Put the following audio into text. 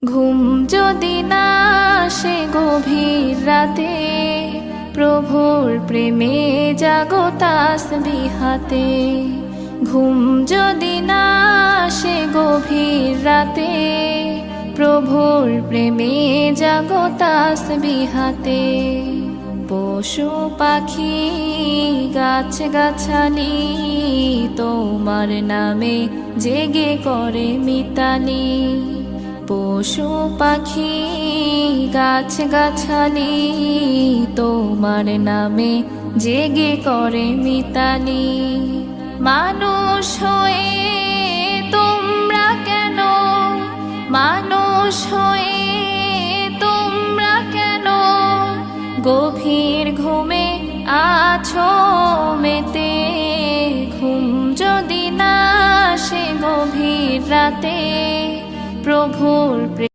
ঘুম যদি না আসে গভীর রাতে, প্রভুর প্রেমে জাগো তাসবিহাতে। ঘুম যদি না আসে গভীর রাতে, প্রভুর প্রেমে জাগো তাসবিহাতে। পশু পাখি গাছ গাছালি তোমার নামে জেগে করে মিতালি। পশু পাখি গাছ গাছালি তোমার নামে জেগে করে মিতালি। মানুষ হয়ে তোমরা কেন, মানুষ হয়ে তোমরা কেন গভীর ঘুমে আছো মেতে। ঘুম যদি না আসে গভীর রাতে, প্রভুর প্রেমে